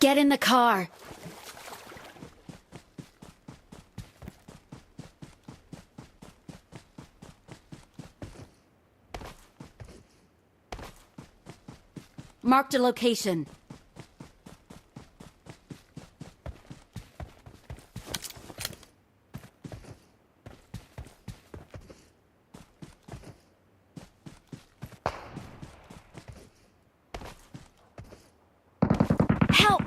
Get in the car. Marked a location. Help!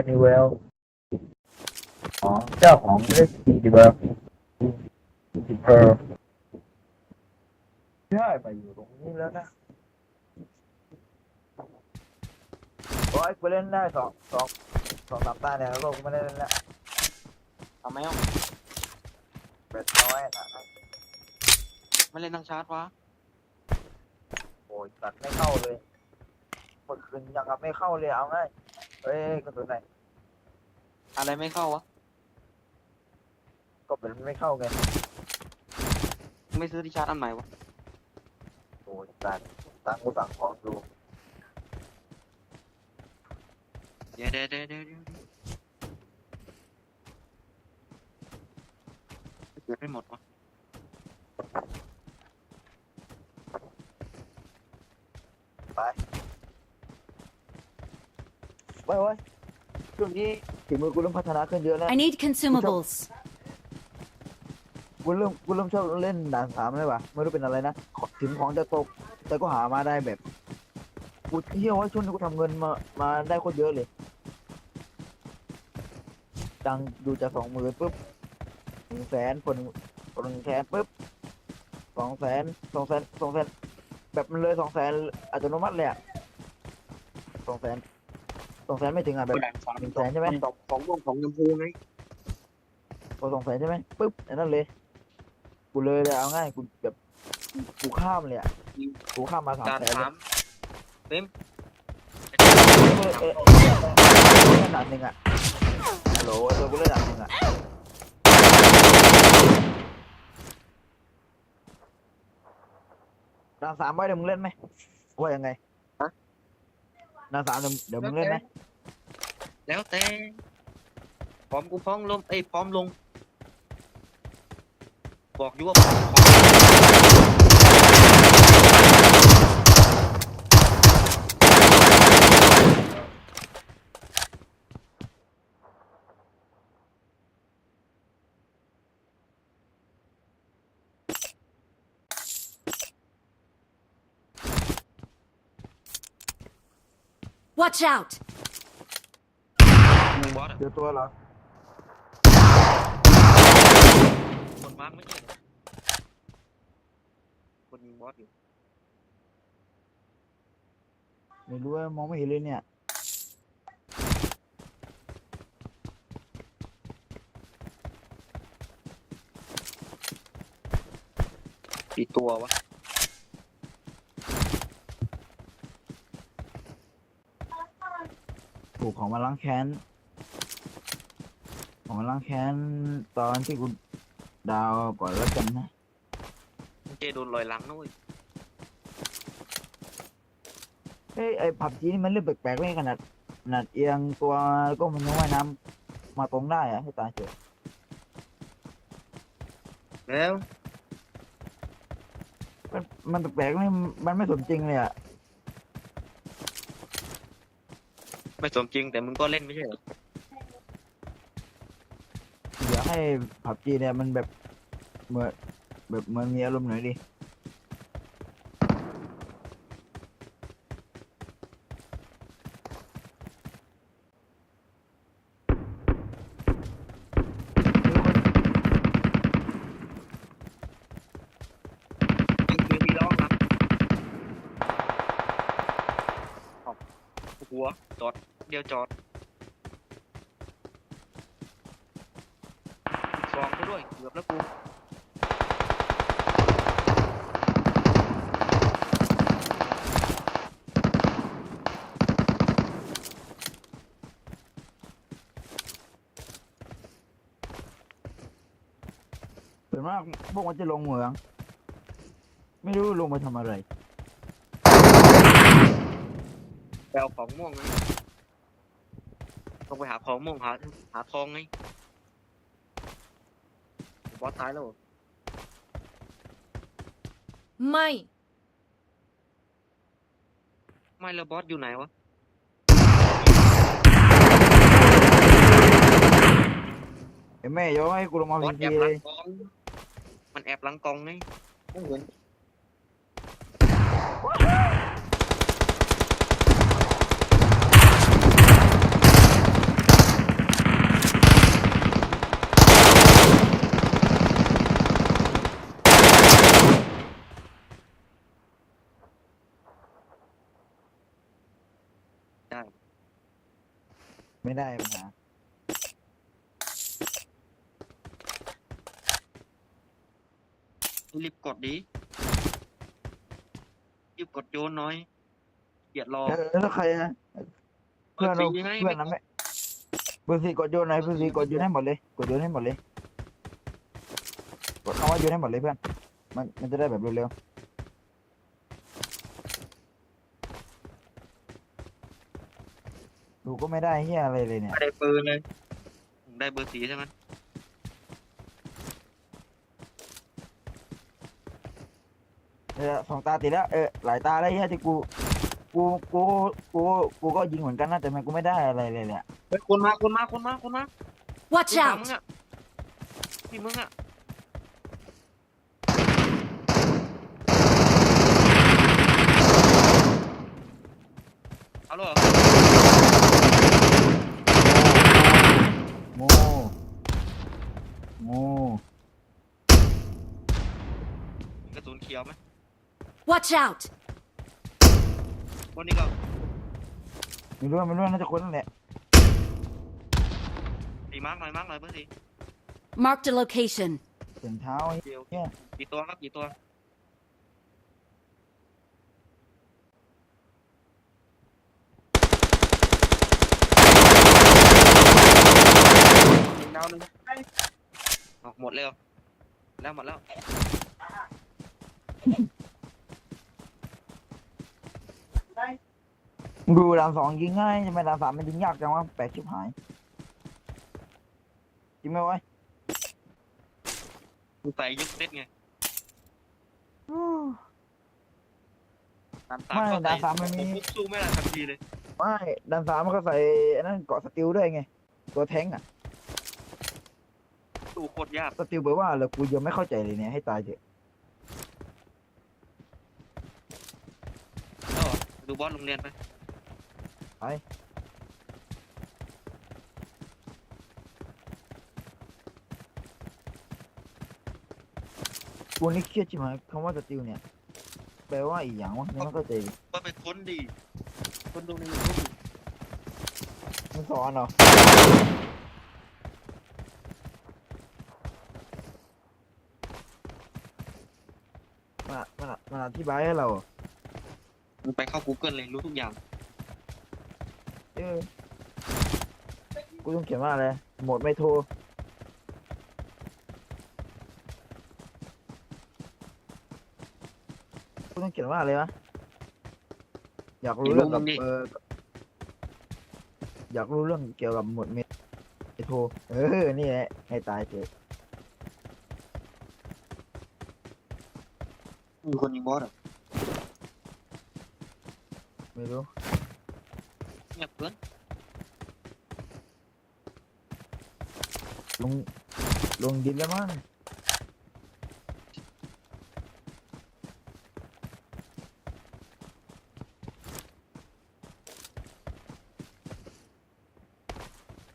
นิเวลอ๋อเจ้าของเรสซีดีเวลดีเพอร์ใช่ไปอยู่ตรงนี้แล้วนะโอ้ยกูเล่นได้สามตาเนี่ยแล้วกูไม่ได้เล่นแล้ว ทำไมอ่ะ เป็ดน้อยนะ ไม่เล่นทางชาร์จวะ โอ้ยตัดไม่เข้าเลยเมื่อคืนยังกับไม่เข้าเลยเอาง่ายเฮ้ยกระสุนไหน อะไรไม่เข้าวะ ก็เป็นไม่เข้าไง ไม่ซื้อที่ชาร์จอันใหม่วะ โอ้ยตังกูสั่งของดู เดี๋ยวเกิดไม่หมดวะ ไปไว้ช่วงนี้ฝีมือกูเริ่มพัฒนาขึ้นเยอะแล้ว I need consumables. กูเริ่มชอบเล่นด่านสามเลยว่ะไม่รู้เป็นอะไรนะถึงของจะตกแต่ก็หามาได้แบบกูเที่ยวว่าช่วงนี้กูทำเงินมาได้โคตรเยอะเลยตังค์ดูจาก20,000ปุ๊บ100,000คน100,000ปุ๊บ200,000แบบมันเลย200,000อัตโนมัติเลยอ่ะ200,000ไม่ถึงอ่ะแบบ ด่านสาม 100,000ใช่ไหม ตกของม่วงของชมพูไง พอ200,000ใช่ไหมปุ๊บอันนั้นเลยกูเลยเอาง่ายกูแบบกูข้ามเลยอ่ะกูข้ามมาด่าน300,000เลย สามเต็ม ขนาดหนึ่งอ่ะฮัลโหลไอ้ตัวกูเล่นขนาดหนึ่งอ่ะด่านสามไว้เดี๋ยวมึงเล่นไหมว่ายังไงด่านสามเดี๋ยวมึงเล่นไหม แล้วแต่พร้อมกูพร้อมลงพร้อมลงบอกอยู่ว่าพร้อม Watch out! มึงบอสอะ เดี๋ยวตัวเหรอ คนมาร์กไม่ใช่เหรอคนยิงบอสอยู่ ไม่รู้ว่ามองไม่เห็นเลยเนี่ย กี่ตัววะ ถูกของมาล้างแค้นของมาล้างแค้นตอนที่กูดาวก่อนแล้วกันนะ เจโดนลอยหลังนะเว้ย เฮ้ยไอ้ผับจีนี่มันเรื่องแปลกๆไม่ขนาดเอียงตัวแล้วก็มันยังว่ายน้ำมาตรงได้อะให้ตายเฉย แล้ว มันแปลกๆไม่มันไม่สมจริงเลยอะ ไม่สมจริงแต่มึงก็เล่นไม่ใช่เหรอ อยากให้ผับจีเนี่ยมันแบบเหมือนมีอารมณ์หน่อยดิยิงปืนที่ล้อครับหัวจอดเดียวจอดสองก็ด้วยเกือบแล้วกูส่วนมากพวกมันจะลงเหมือง ไม่รู้ลงไปทำอะไร ไปเอาของม่วงไงต้องไปหาของม่วงหาทองไงบอสตายแล้วเหรอ ไม่ ไม่แล้วบอสอยู่ไหนวะ ไอ้แม่ย้อยให้กูลงมา บอส พี แอบ จี ห เล ลัง ย กองมันแอบหลังกองไงไม่เห็น ไม่ได้ปัญหา รีบกดดิรีบกดโยนหน่อยเกียดรอ แล้วใครนะเพื่อนเรา ฟรีไง เพื่อนนะไม่เบอร์สี่กดโยนหน่อยเบอร์สี่กดโยนให้หมดเลยกดโยนให้หมดเลยกดคำว่าโยนให้หมดเลยเพื่อนมันจะได้แบบเร็วๆดูก็ไม่ได้เฮียอะไรเลยเนี่ย ไม่ได้ปืนเลยได้เบอร์สีใช่ไหม สองตาติดแล้วหลายตาแล้วเฮียที่กูกูกูกูก็ยิงเหมือนกันนะแต่มันกูไม่ได้อะไรเลยเนี่ย เฮ้ยคนมา Watch ที่มึง out! อ่ะที่มึงอ่ะเอาเหรอ โง่โง่ มีกระสุนเขียวไหม Watch out! คนนี้ก็ ไม่รู้น่าจะคนนั่นแหละ ตีมาร์กหน่อยเบอร์สี Marked a location. เสียงเท้า เดียว เนี่ย กี่ตัวครับกี่ตัวหนึ่งดาวหนึ่งออกหมดแล้วหมดแล้ว ดูด่านสองยิงง่ายทำไมด่านสามมันยิงยากจังวะแปลกชิบหายจริงไหมวะ กูใส่ยุคเซตไงด่านสามก็ใส่ปุ๊บสู้ไม่ได้ทันทีเลย ไม่ด่านสามมันก็ใส่อันนั้นเกาะสติลด้วยไงตัวแท้งอะ สู้โคตรยาก สติลแปลว่าอะไรกูยังไม่เข้าใจเลยเนี่ยให้ตายเถอะ แล้วเหรอดูบอสโรงเรียนไป กูนี่เครียดชิบหายคำว่าสติลเนี่ยแปลว่าอีกอย่างวะยังไม่เข้าใจเลย ก็ไปค้นดีคนดูในยูทูบ มันสอนเหรอมันอธิบายให้เราเหรอ มึงไปเข้า Google เลยรู้ทุกอย่าง เออกูต้องเขียนว่าอะไรโหมดไม่โทรกูต้องเขียนว่าอะไรวะอยากรู้เรื่องกับอยากรู้เรื่องเกี่ยวกับโหมดไม่โทรนี่แหละให้ตายเถอะ มีคนยิงบอสอ่ะ ไม่รู้ เงียบเกิน ลงดินแล้วมั้ง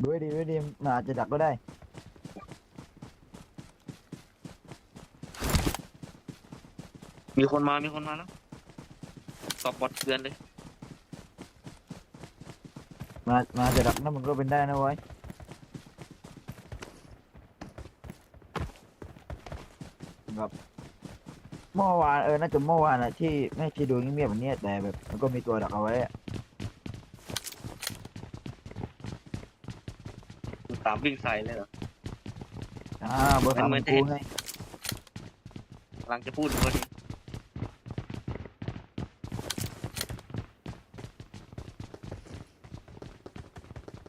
ด้วยดีมันอาจจะดักก็ได้ มีคนมาแล้วตอบบอสเตือนเลย มาจะดักนะมันก็เป็นได้นะเว้ยแบบเมื่อวานน่าจะเมื่อวานอะที่ไม่ที่ดูเงียบๆแบบนี้แต่แบบมันก็มีตัวดักเอาไว้อะ ตามวิ่งใส่เลยเหรอ เบอร์สาม เหมื มั อน น จะ กู เห็น ไง กำลังจะพูดอยู่พอดี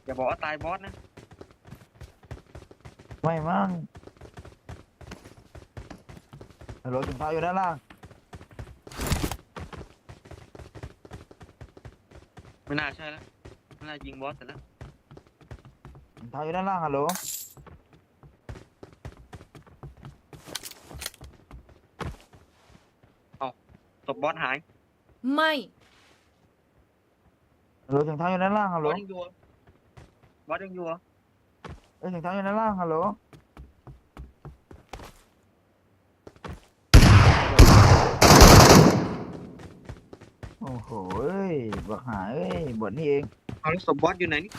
อย่าบอกว่าตายบอสนะ ไม่มั่งฮัลโหลถุงเท้าอยู่ด้านล่าง ไม่น่าใช่แล้วไม่น่ายิงบอสเสร็จแล้ว ถุงเท้าอยู่ด้านล่างฮัลโหล ตบบอสหาย My ฮัลโหลถุงเท้าอยู่ด้านล่างฮัล บ โหล อสยังอยู่เหรอบอสยังอยู่เหรอ ถุงเท้าอยู่ด้านล่างฮัลโหลโอ้โหบักหาบทนี่เอง เอาแล้วศพบอสอยู่ไหนนี่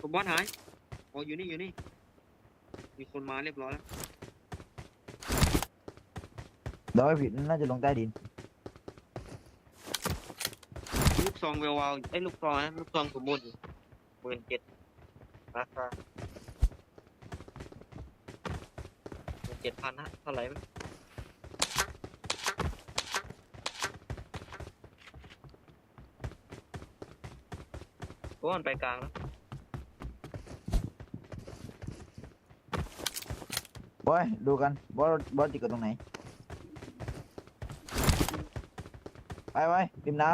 ผมบอสหายอ๋ออยู่นี่อยู่นี่มีคนมาเรียบร้อยแล้ว เดี๋ยวไอ้ผิดน่าจะลงใต้ดิน ลูกซองเวลวาวไอ้ยลูกซองนะลูกซองสมบูรณ์อยู่17,000ราคา17,000ฮะเท่าไหร่มั้ยเพราะว่ามันไปกลางแล้ว บอยดูกันบอสจิกเกิดตรงไหนไปริมน้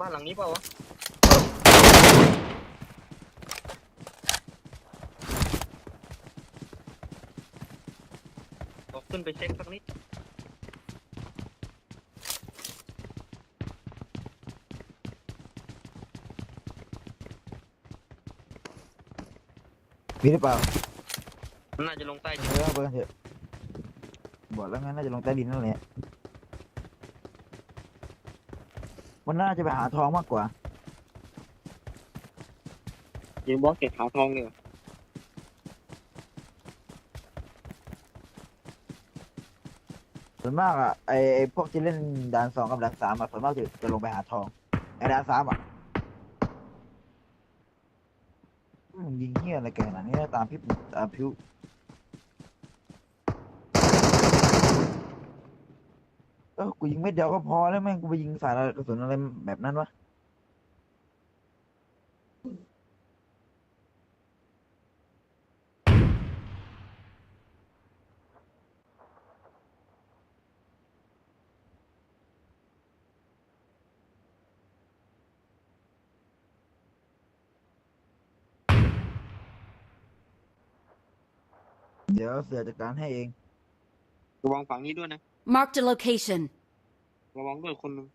บ้านหลังนี้เปล่าวะออกขึ้นไปเช็คสักนิดำมีหรือเปล่า มันน่าจะลงใต้ดิน ไปกันเถอะบอกแล้วงั้นน่าจะลงใต้ดินนั่นแหละมันน่าจะไปหาทองมากกว่า ยืมบอสเก็บหาทองเลย ส่วนมากอ่ะไอ้พวกที่เล่นด่าน2กับด่าน3อ่ะส่วนมากจะลงไปหาทองไอ้ด่าน3อ่ะมันยิงเหี้ยอะไรกันขนาดนี้นะตามพิวกูยิงเม็ดเดียวก็พอแล้วแม่งกูไปยิงสายกระสุนอะไรแบบนั้นวะเดี๋ยวเสือจัดการให้เอง ระวังฝั่งนี้ด้วยนะ Marked a location. ระวังด้วยคนหนึง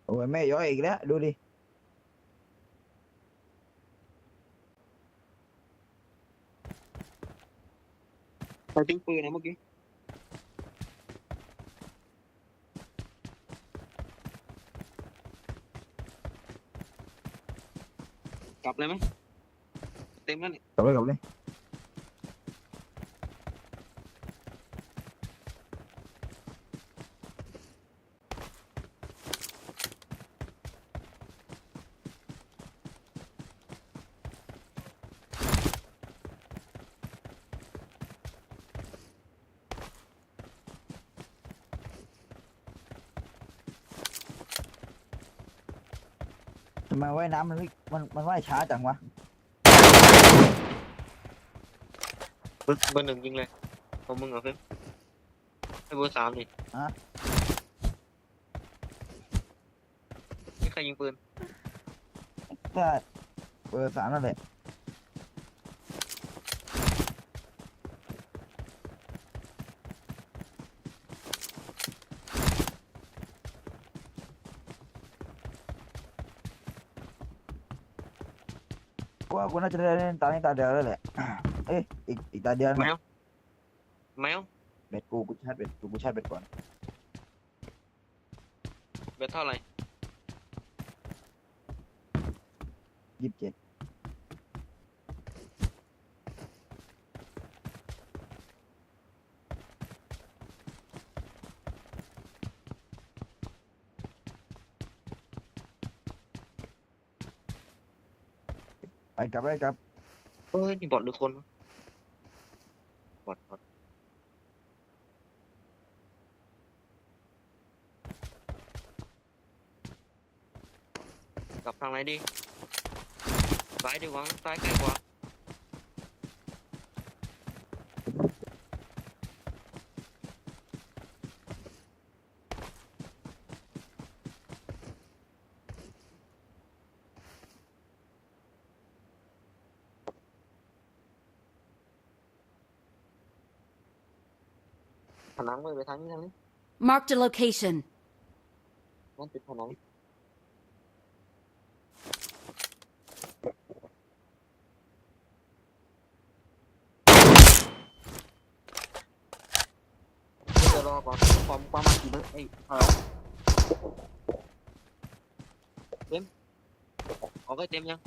โอ้ยแม่ย้อยอีกแล้วดูดิ ใครทิ้งปืนนะเมื่อกี้กลับเลยไหมเต็มแล้วนี่ กลับเลยทำไมว่ายน้ำมันว่ายช้าจังวะ เบอร์ 1ยิงเลยของมึงเหรอเพื่อนไอ้เบอร์ 3นี่นี่ใครยิงปืน ก็เบอร์3นั่นแหละว่ากูน่าจะได้เล่นตานี้ตาเดียวแล้วแหละเอ้ยอีกตาเดียว แม นะ วแมว เบ็ดกูชาร์จเบ็ดกูชาร์จเบ็ดก่อน เบอร์เท่าไหร่ 27 ไปกลับไปกลับ เฮ้ยนี่บอทหรือคนวะบอทกลับทางไหนดีซ้ายดีกว่าซ้ายใกล้กว่าผนังมือไปทางนี้ Marked a location. นั่นติดผนังจะรอก่อนความมากี่เบอร์ไอ้เต็มออกไปเต็มยัง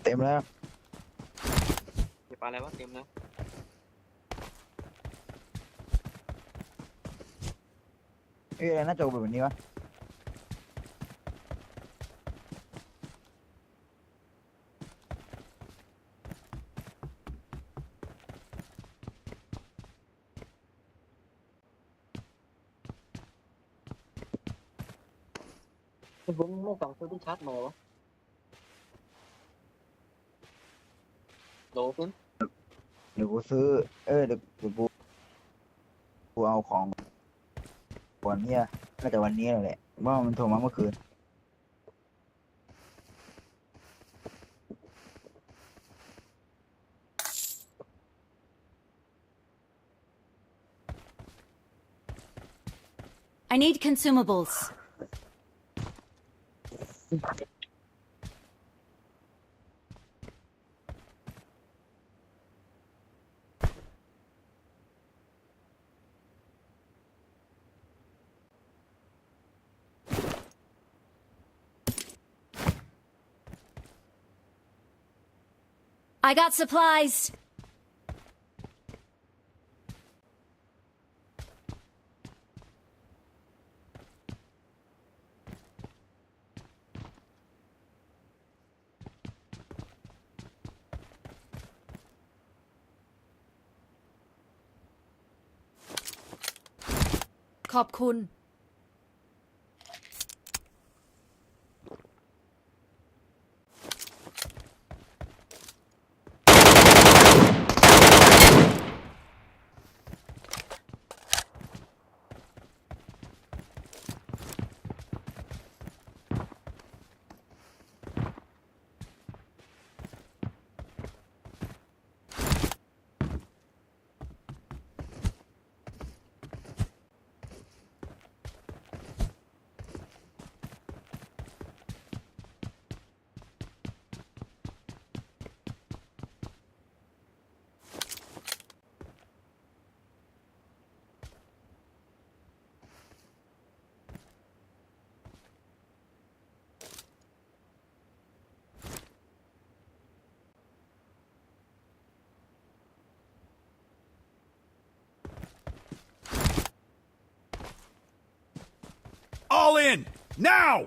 เต็มแล้ว เก็บอะไรวะเต็มแล้ว เอ้ยอะไรน่าจะเป็นแบบนี้วะ ผมไม่ส่องซื้อที่ชาร์จมาวะโหลขึ้น เดี๋ยวกูซื้อเดี๋ยวกูเอาของวันเนี้ยน่าจะวันนี้แหละว่ามันโทรมาเมื่อคืน I need consumables. I got supplies. .ขอบคุณ All in! Now!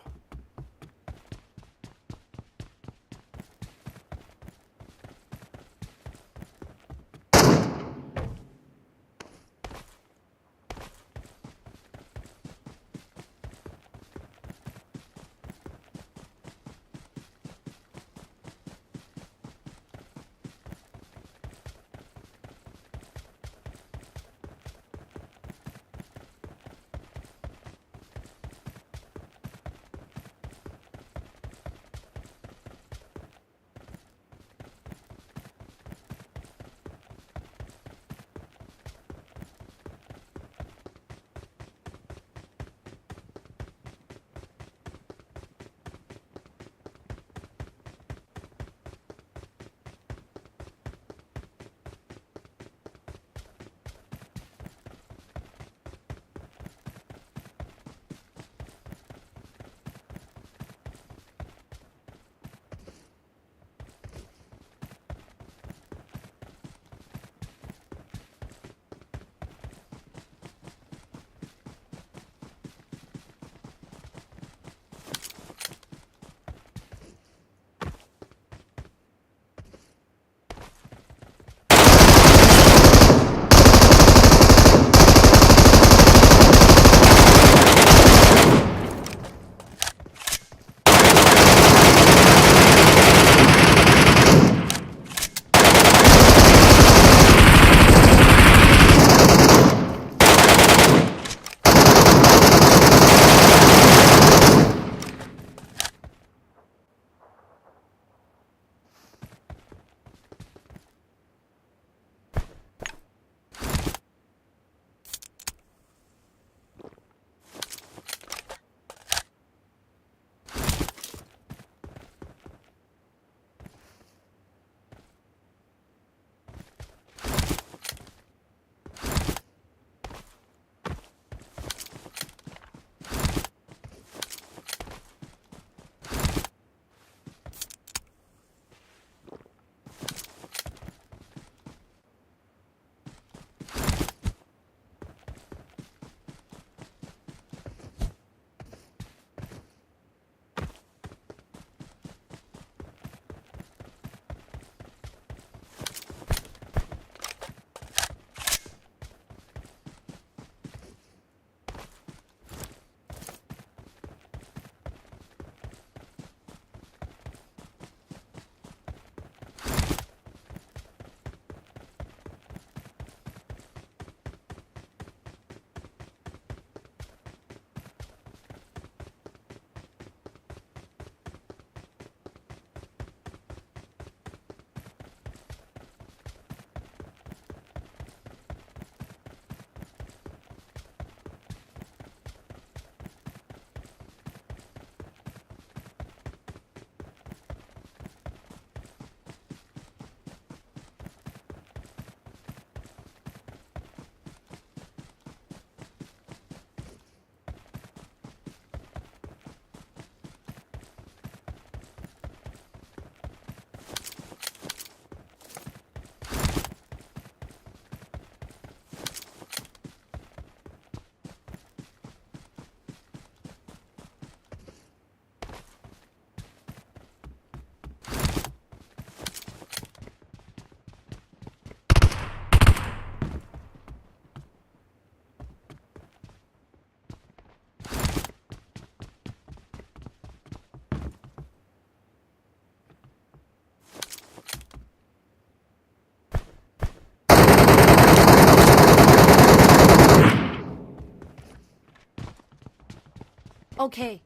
Okay.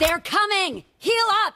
They're coming! Heal up!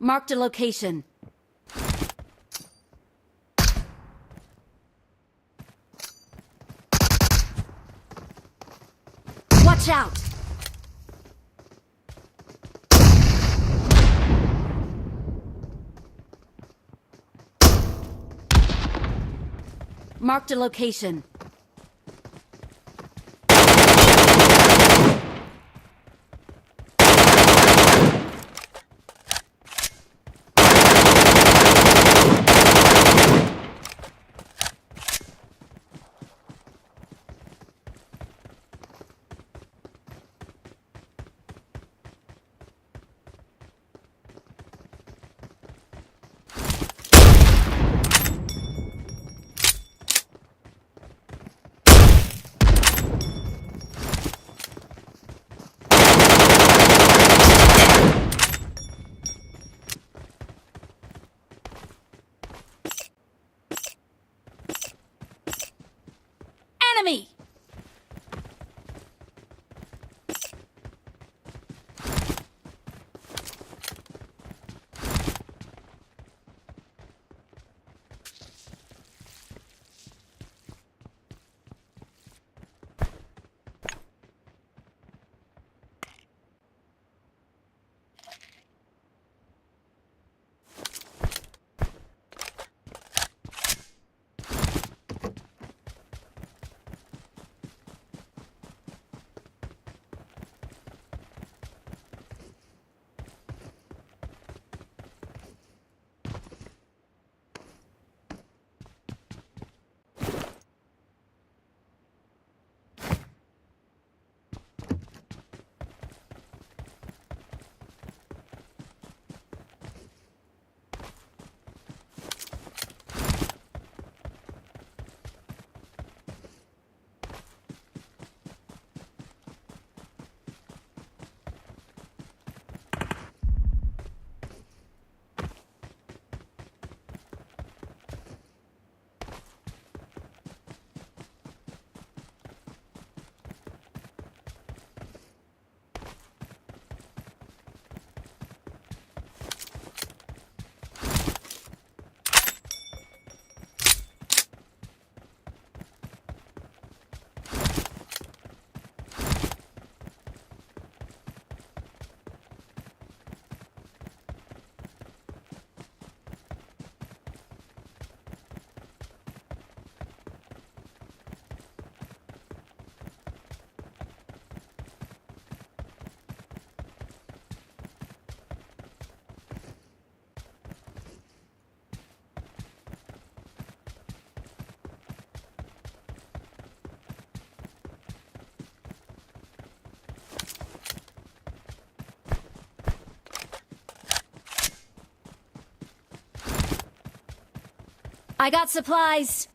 Marked a location. Watch out! Marked a location. Enemy! I got supplies.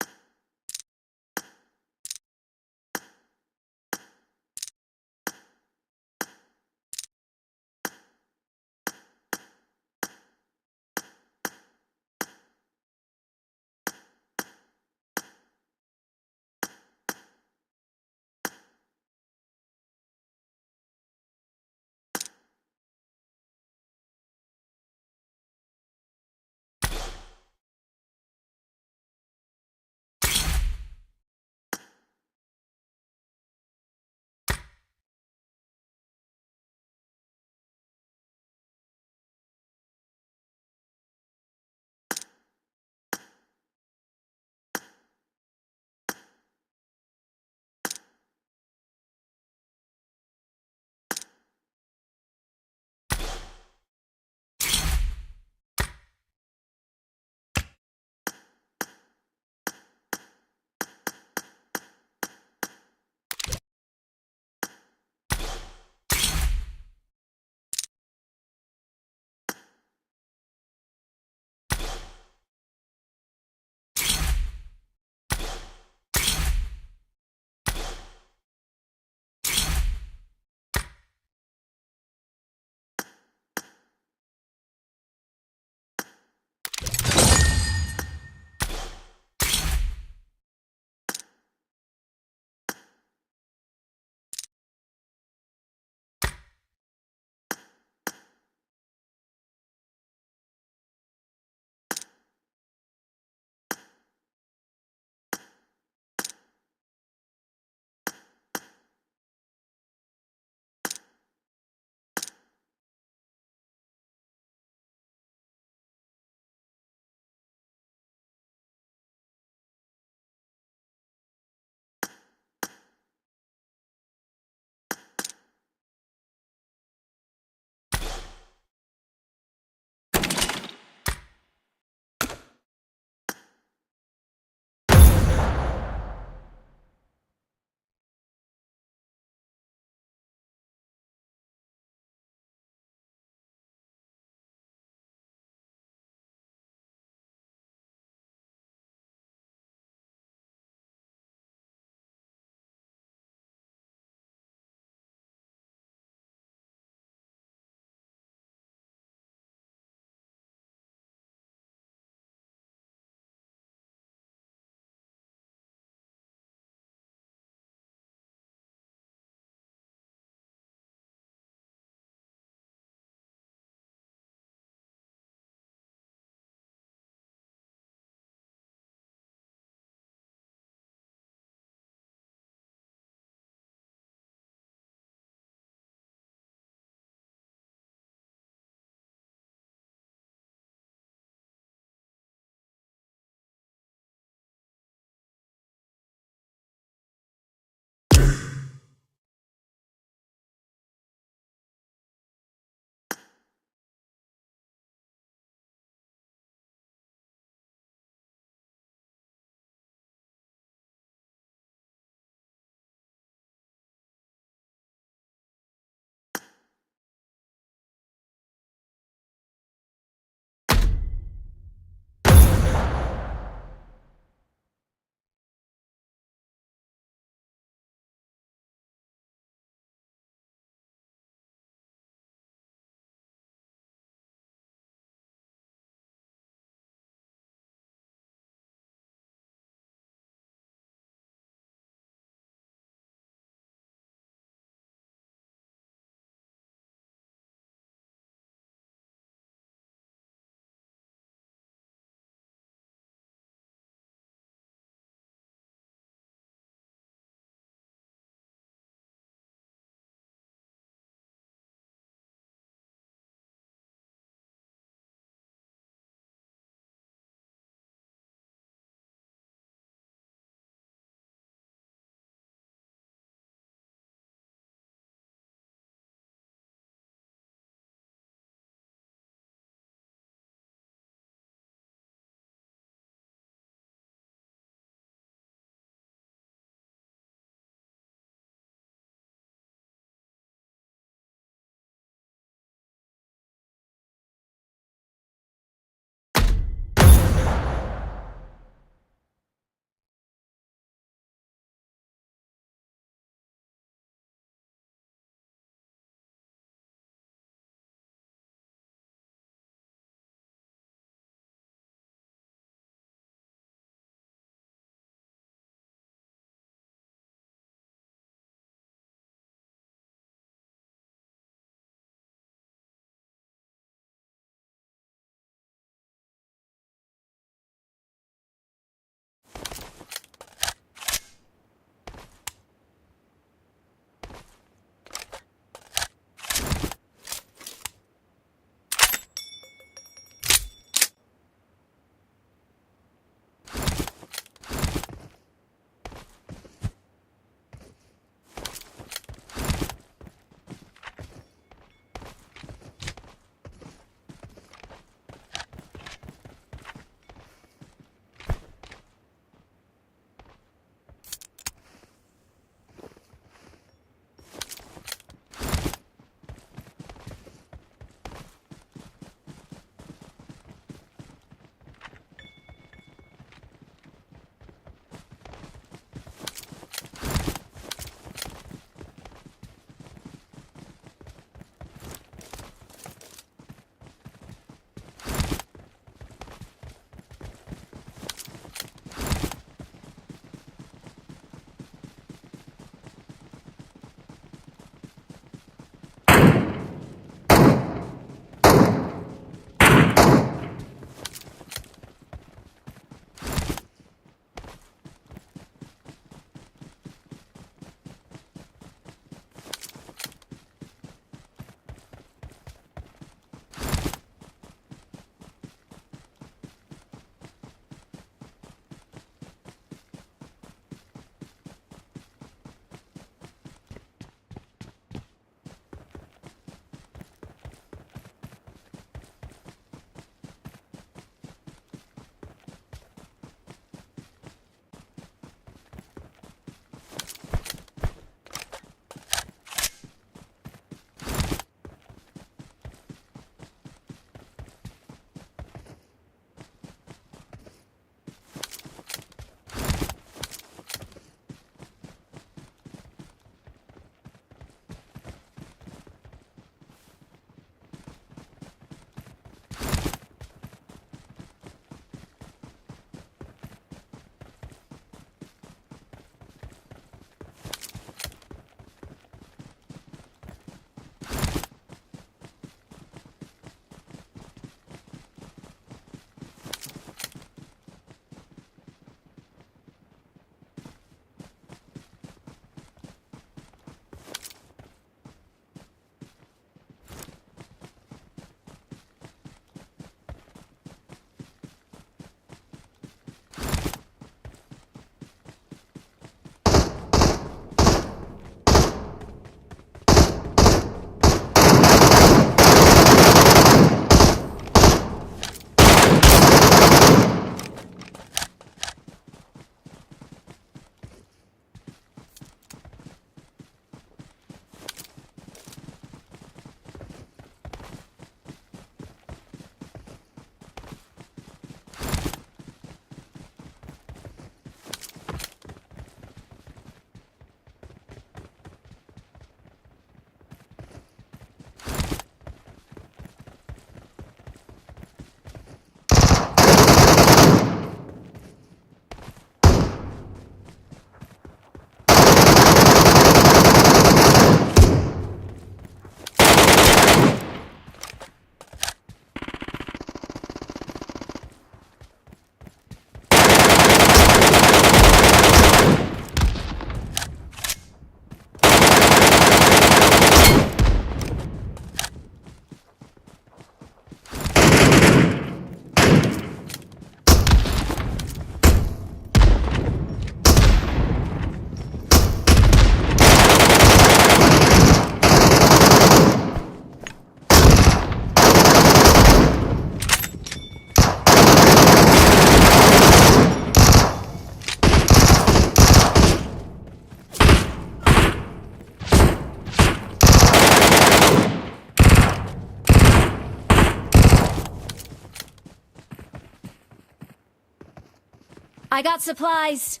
I got supplies.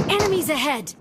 Enemies ahead!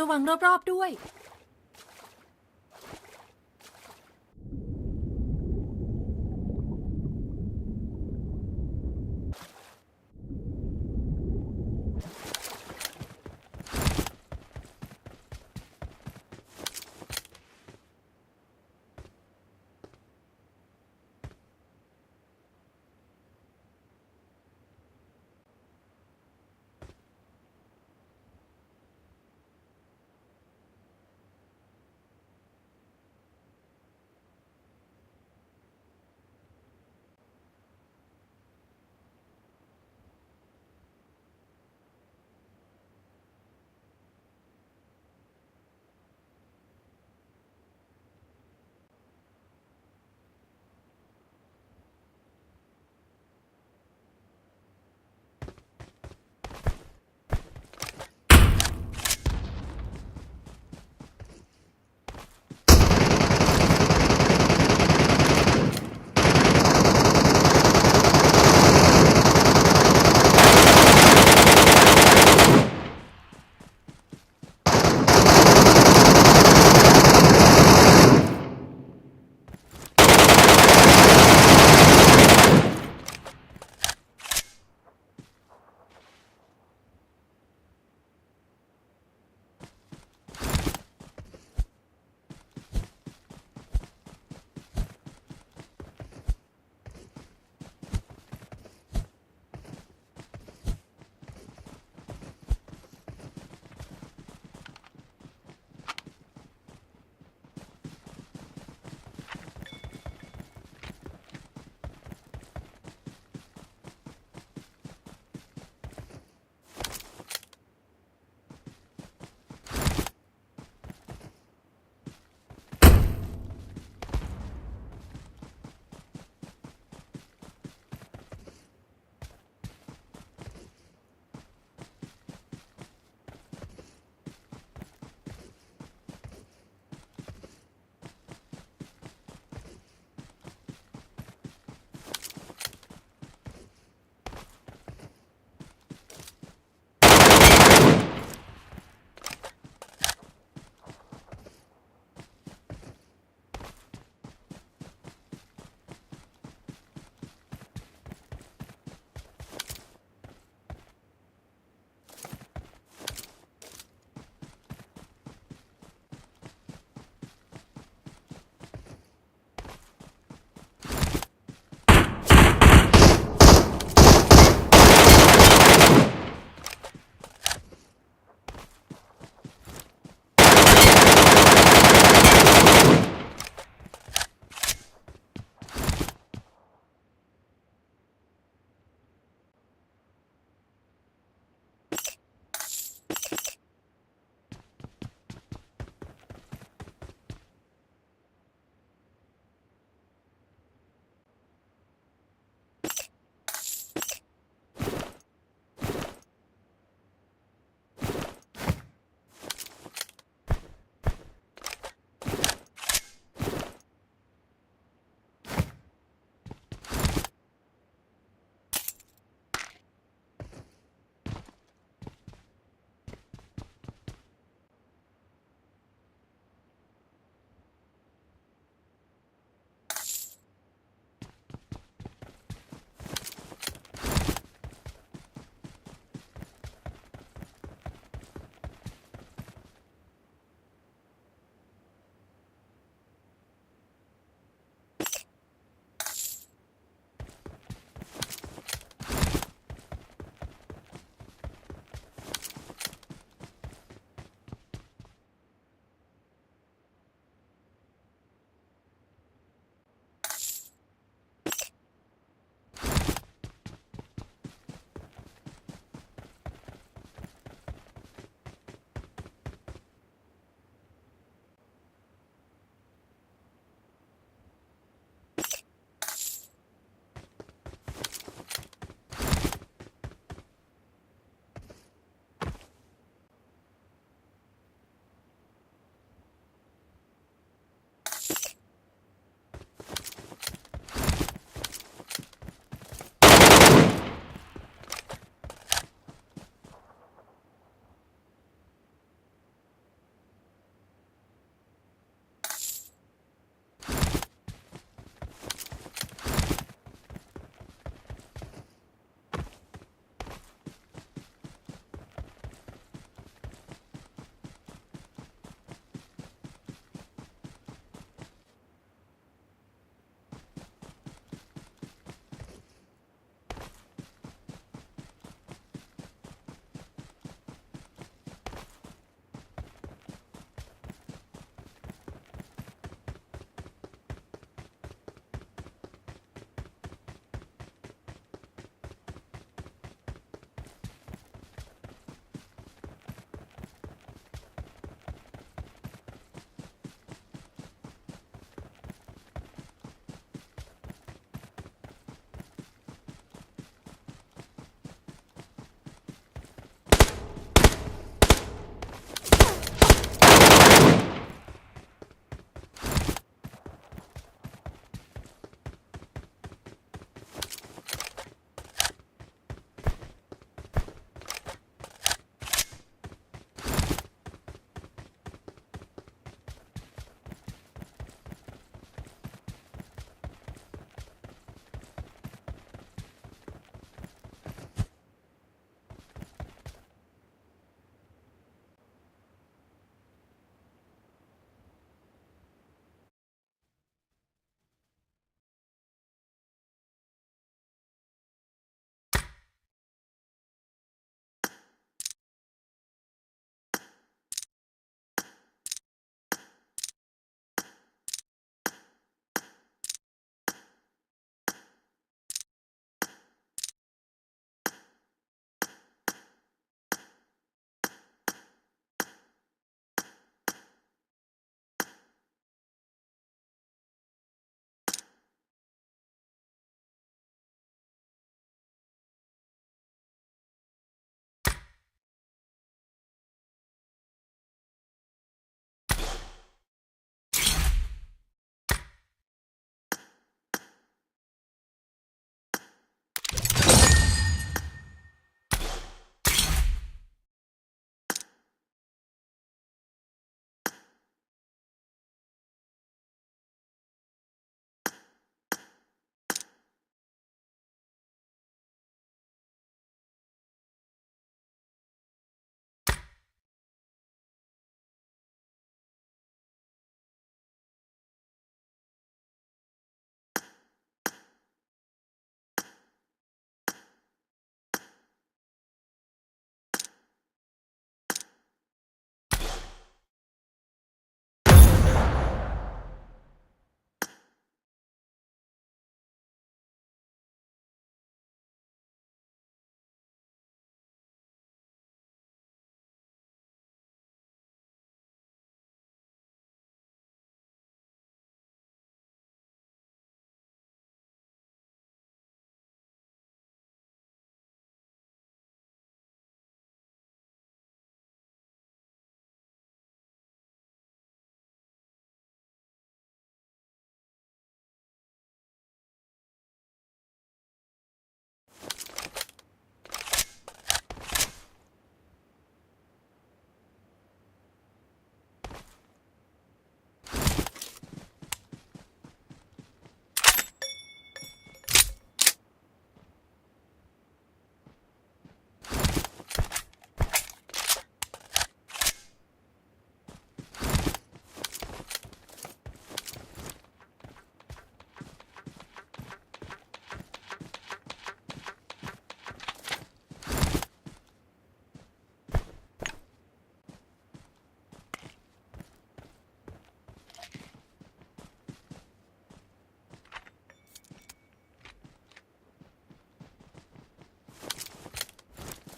ระวังรอบๆด้วย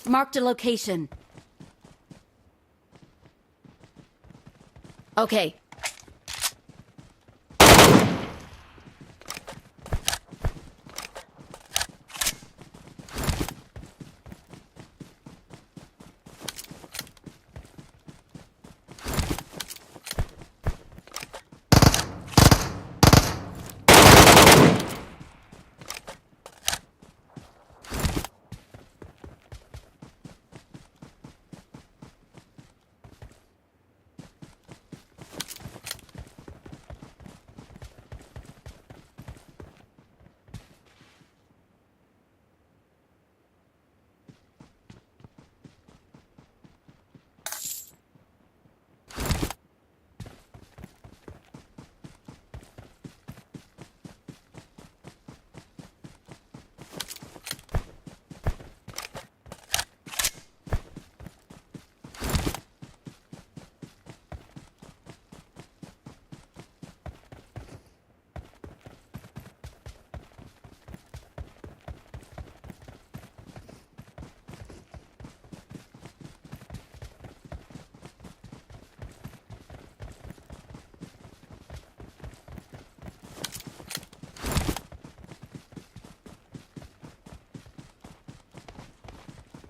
Marked a location. Okay.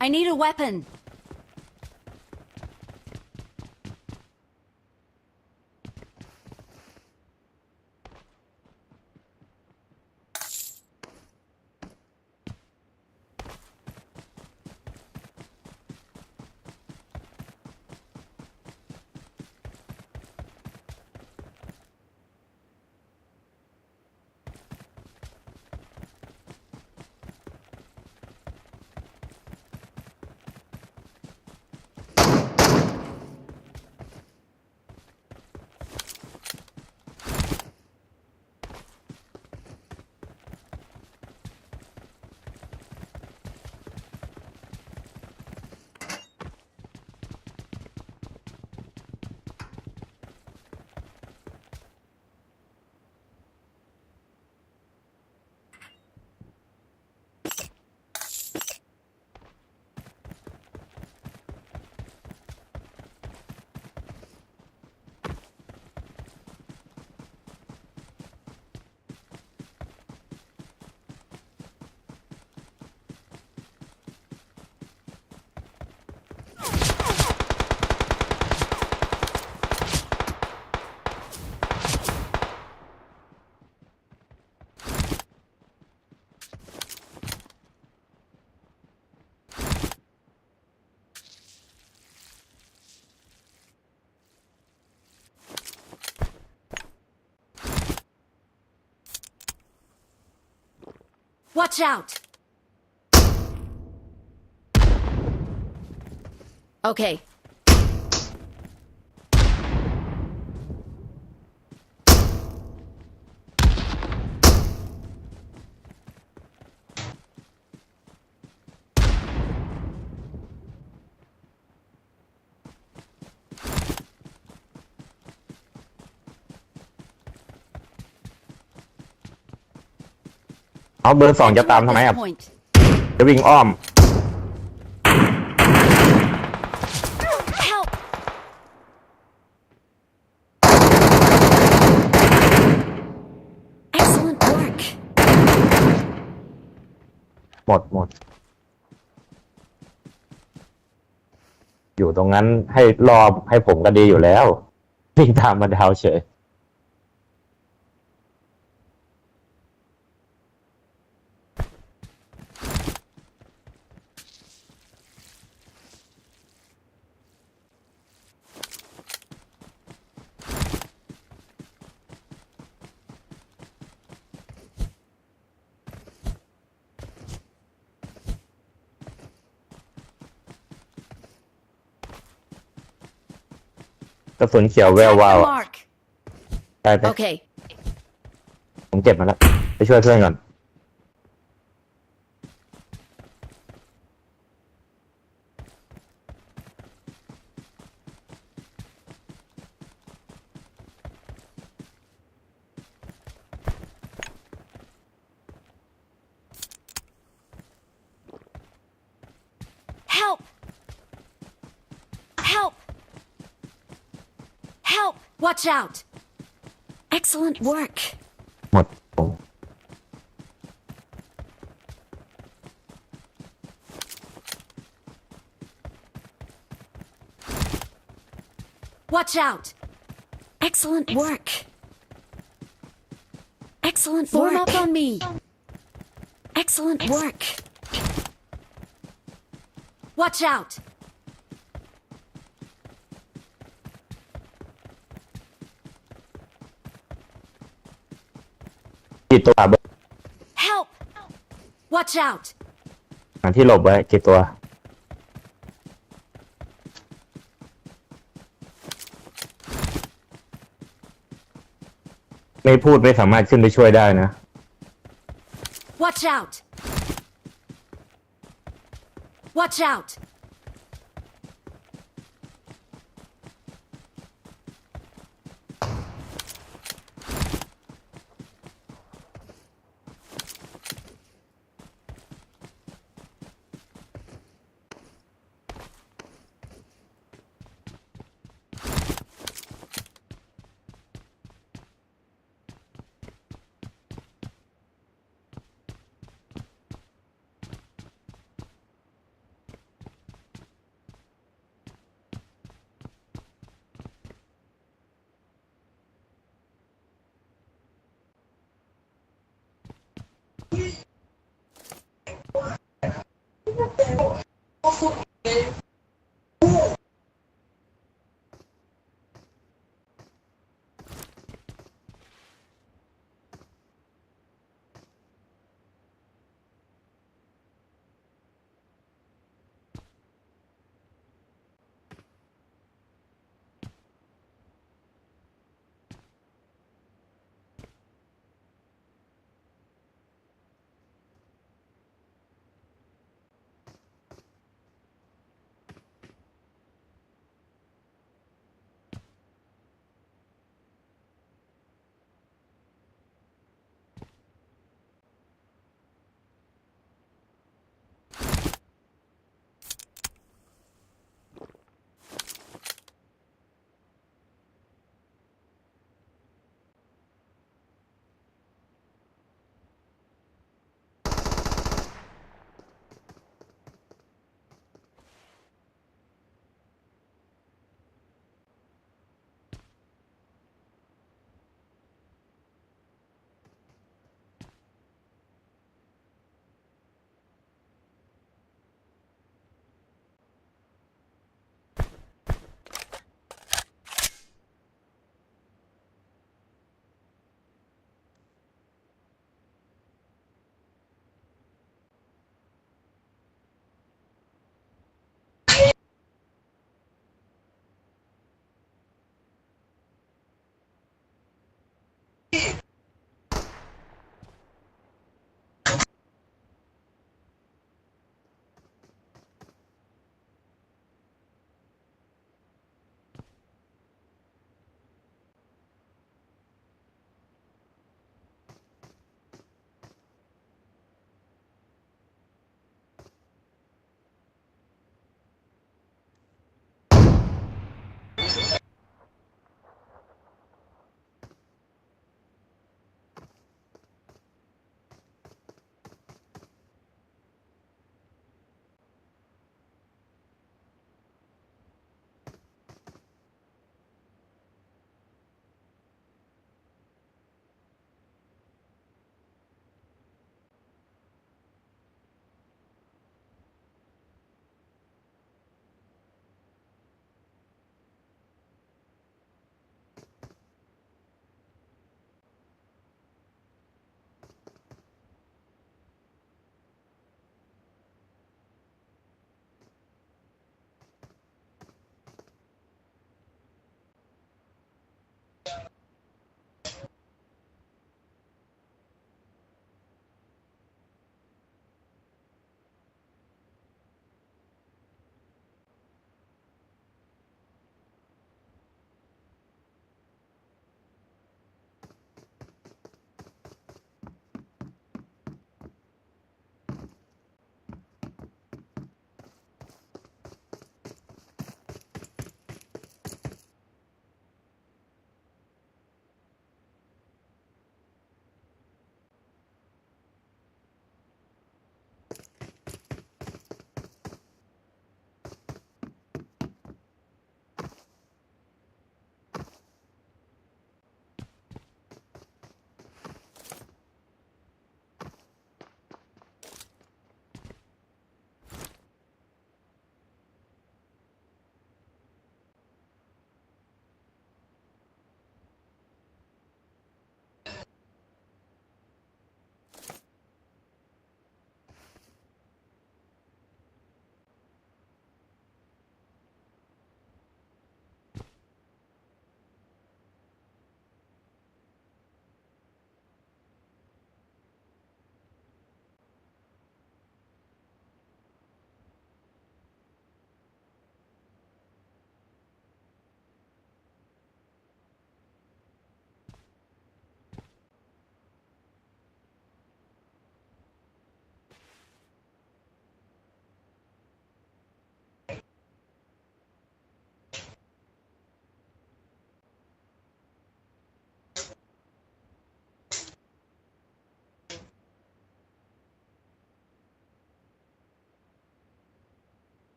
I need a weapon. Watch out! Okay.เอาเบอร์สองจะตามทำไม This อ่ะ point. จะวิ่งอ้อม Help! Excellent work. หมด อยู่ตรงนั้นให้รอให้ผมก็ดีอยู่แล้ววิ่งตามมาดาวเฉยกระสุนเขียวแวว Attack วาว the อะ mark. ได้ไป Okay. ผมเก็บมาแล้วไปช่วยเพื่อนก่อน Help! Watch out! Excellent work. หมดผม Watch out! Excellent work. Excellent work. Form up on me. Excellent work. Watch out! กี่ตัวเบอร์ Help! Watch out! หาที่หลบไว้กี่ตัว ไม่พูดไม่สามารถขึ้นไปช่วยได้นะ Watch out! Watch out!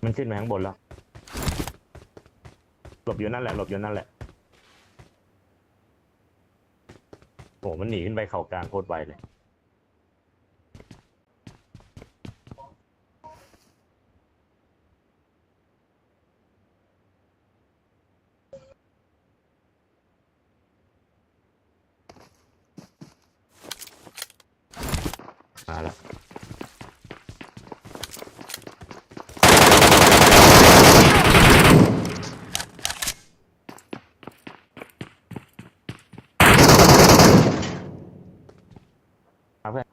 มันขึ้นมาข้างบนแล้ว หลบอยู่นั่นแหละหลบอยู่นั่นแหละโหมันหนีขึ้นไปเขากลางโคตรไวเลยมาแล้วมาเพื่อน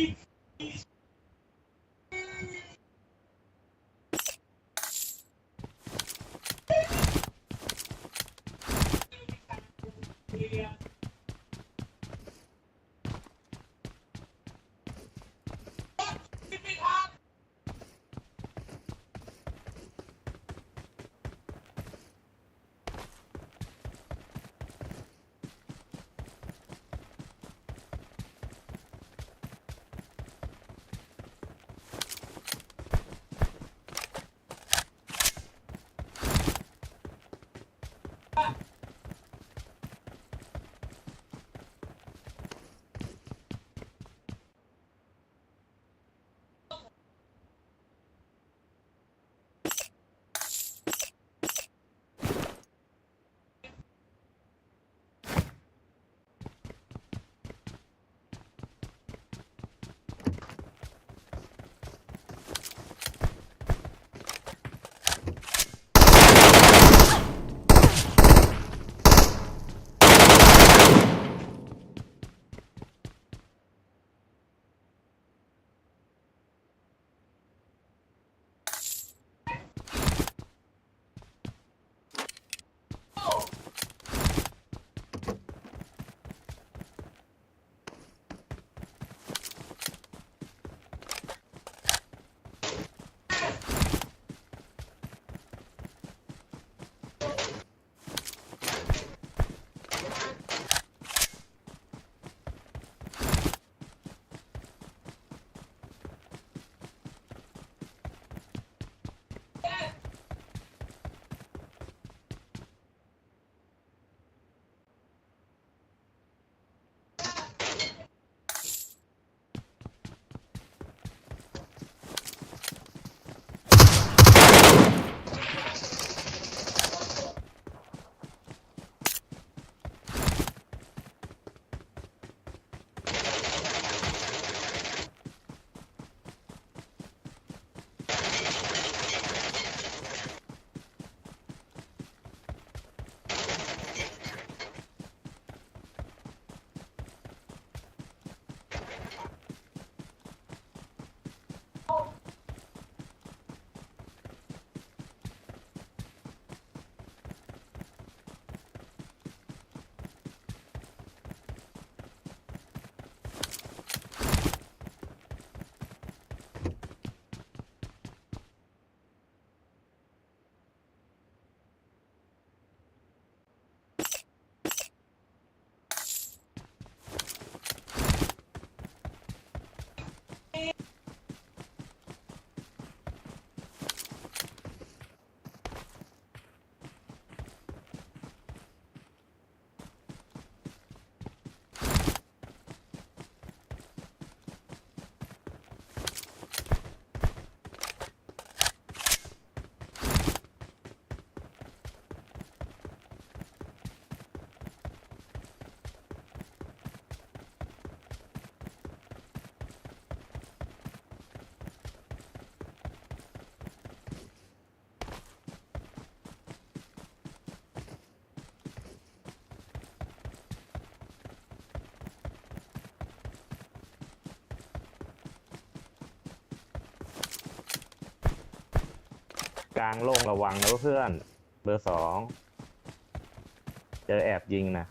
ลางโล่งระวังนะเพื่อน เบอร์สองเจอแอบยิงนะ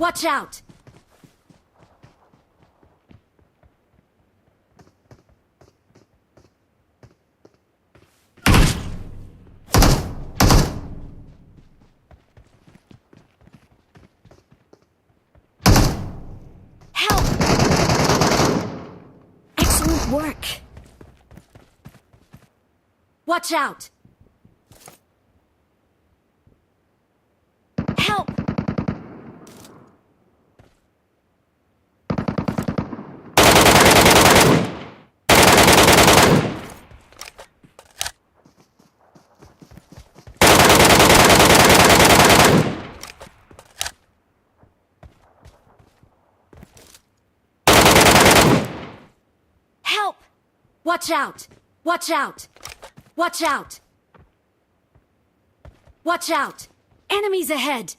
Watch out! Help! Excellent work! Watch out! Help! Help! Watch out! Watch out! Watch out! Watch out! Enemies ahead!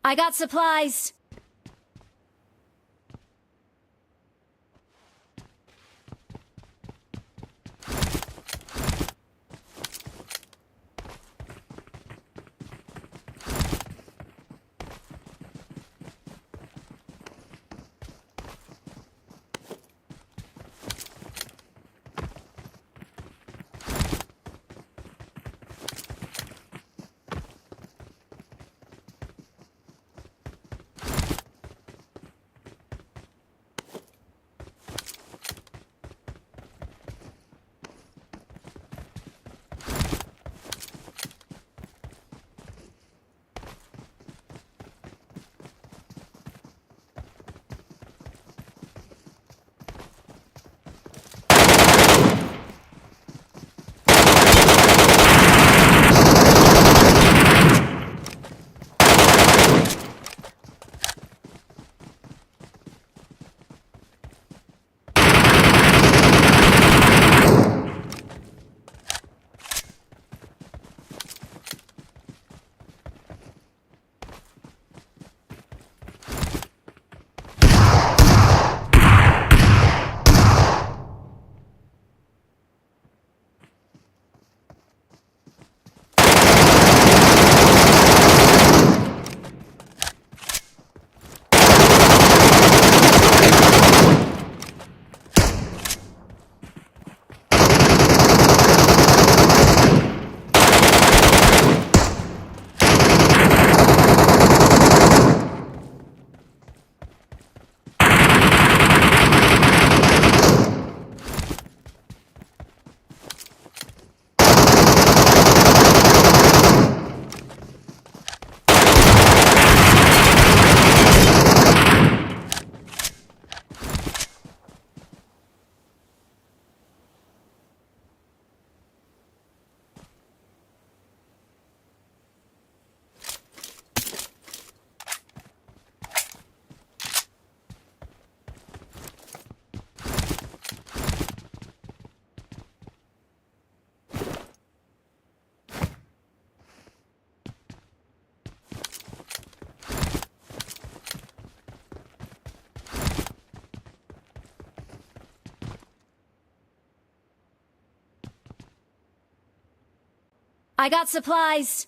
I got supplies. I got supplies.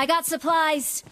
I got supplies.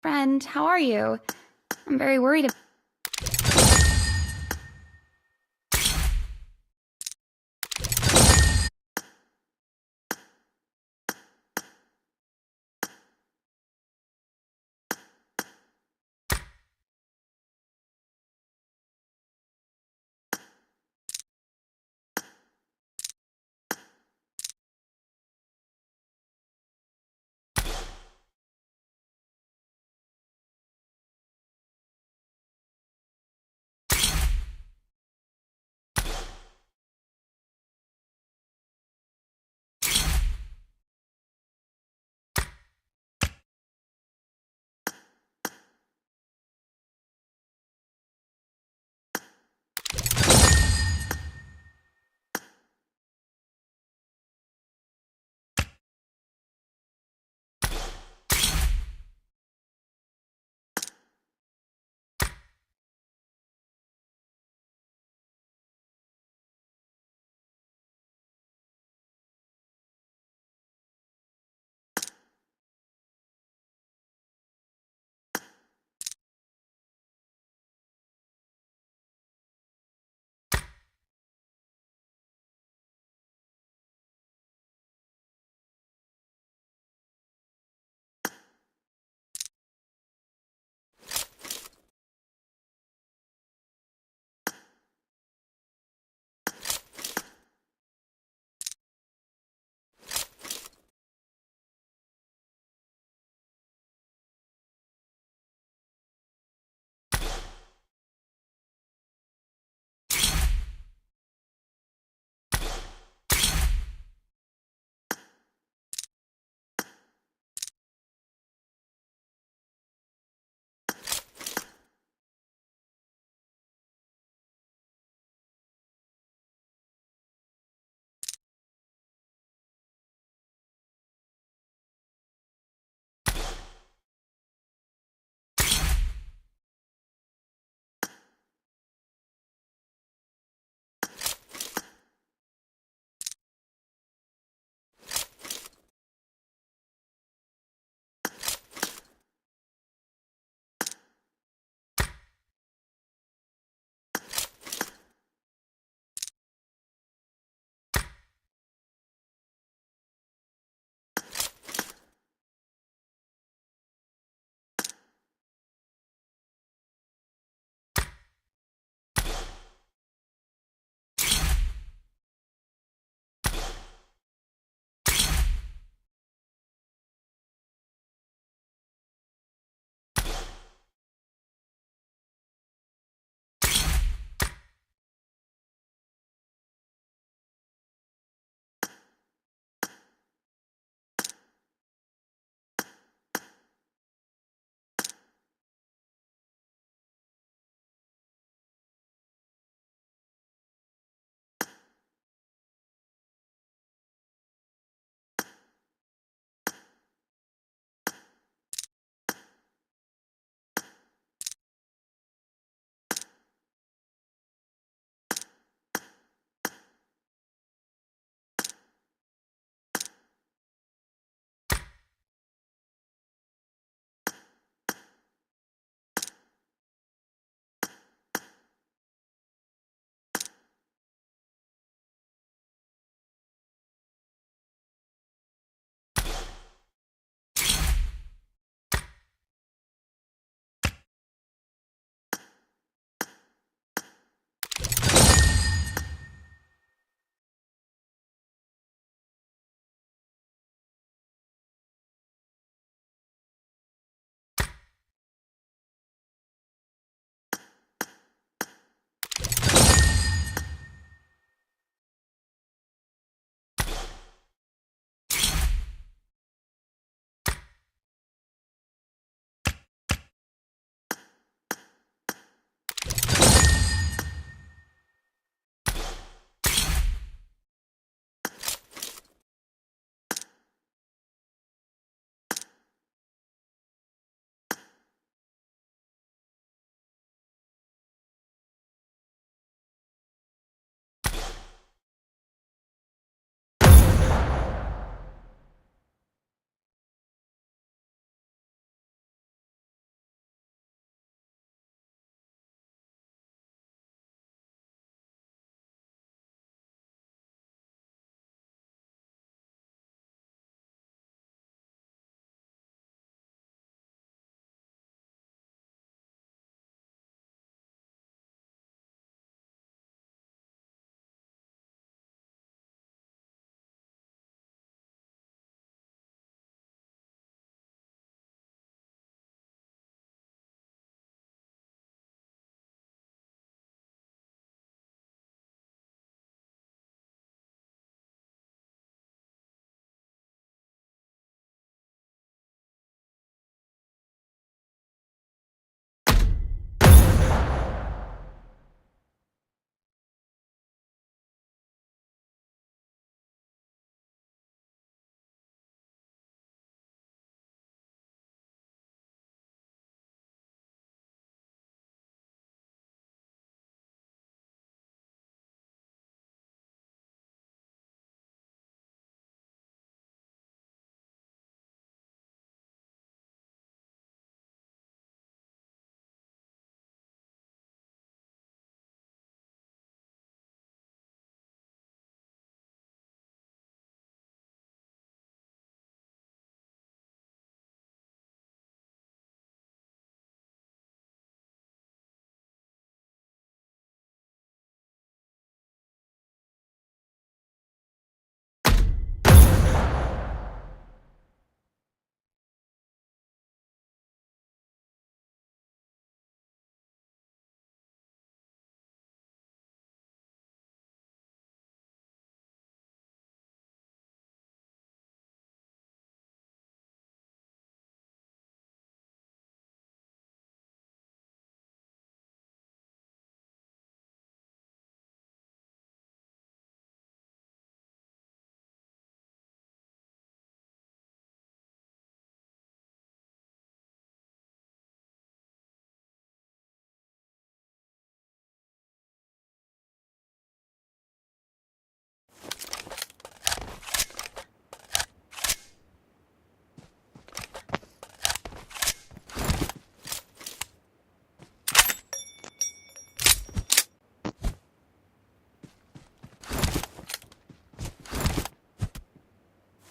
Friend, how are you? I'm very worried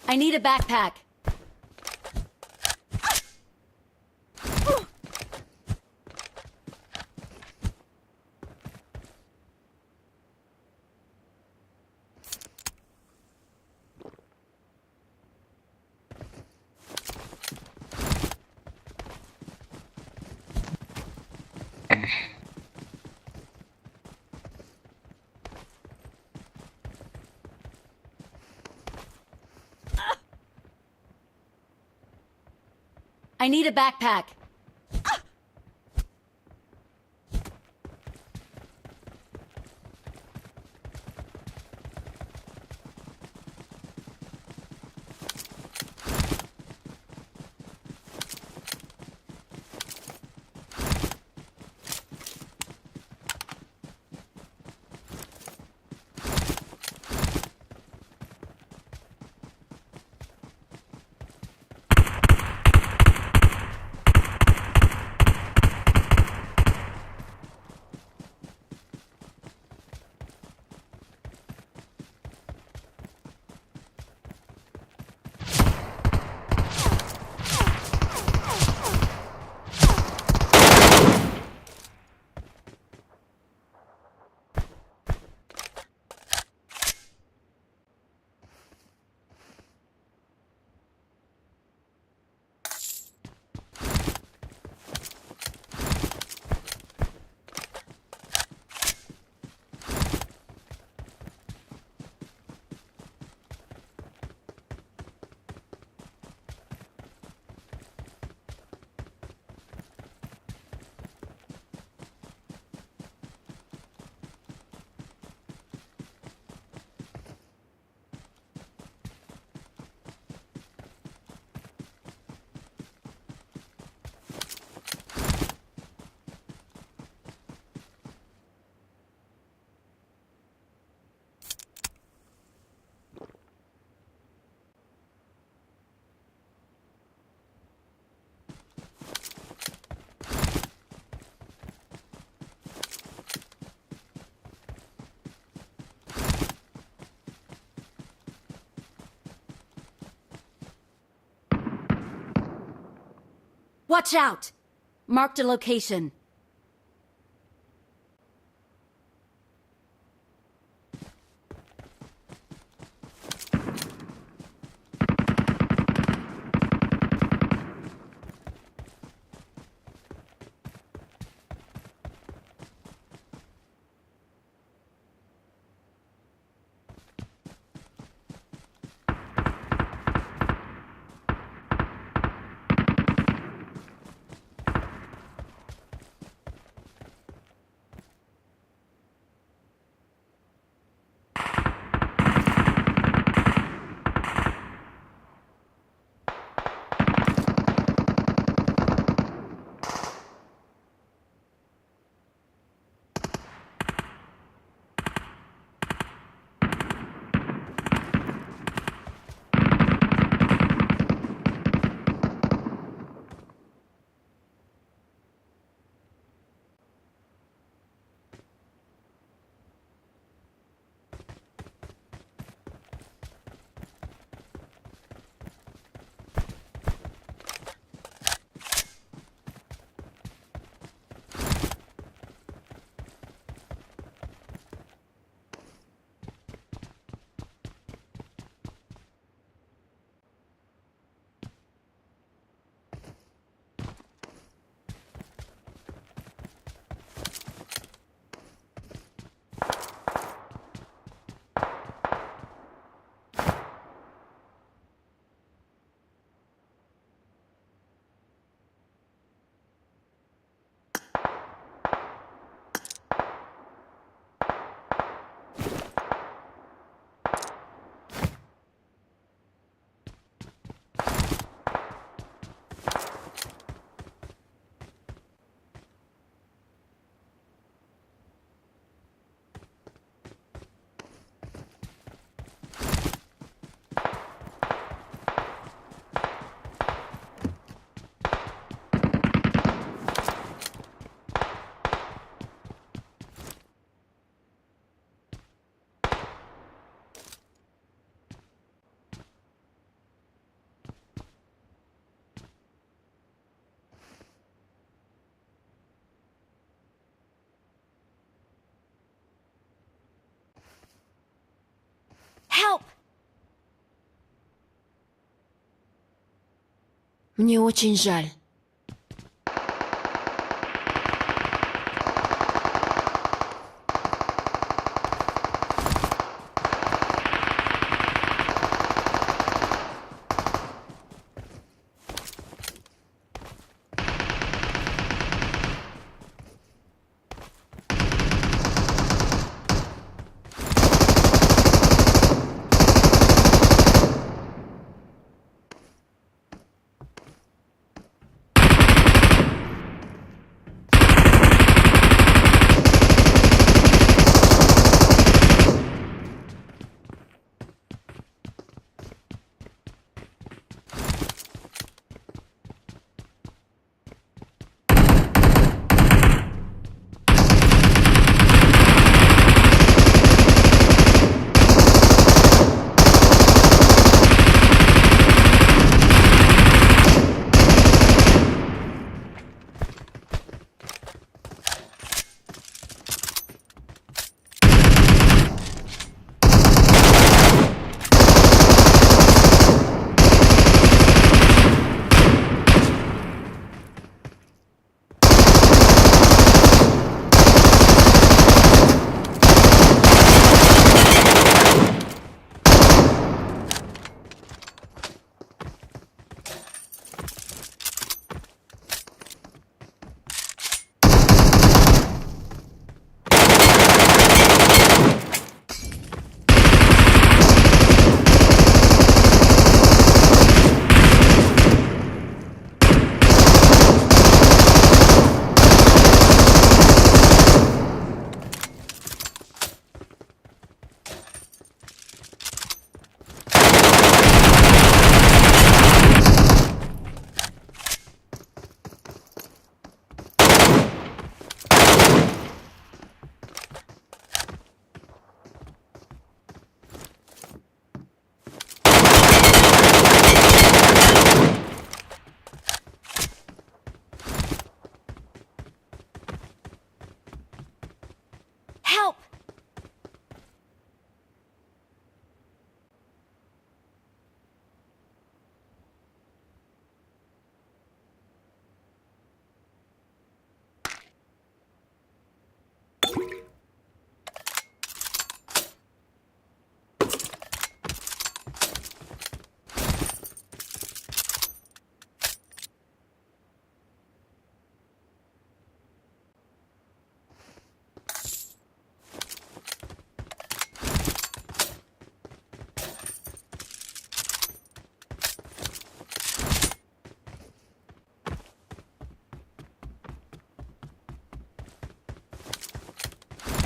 I need a backpack. I need a backpack. Watch out! Marked a location. Мне очень жаль. Help!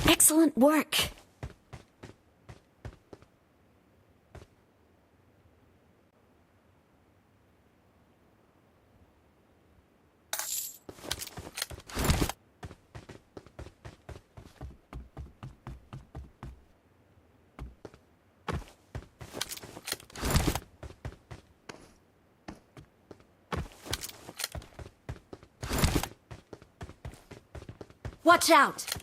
Excellent work. Watch out!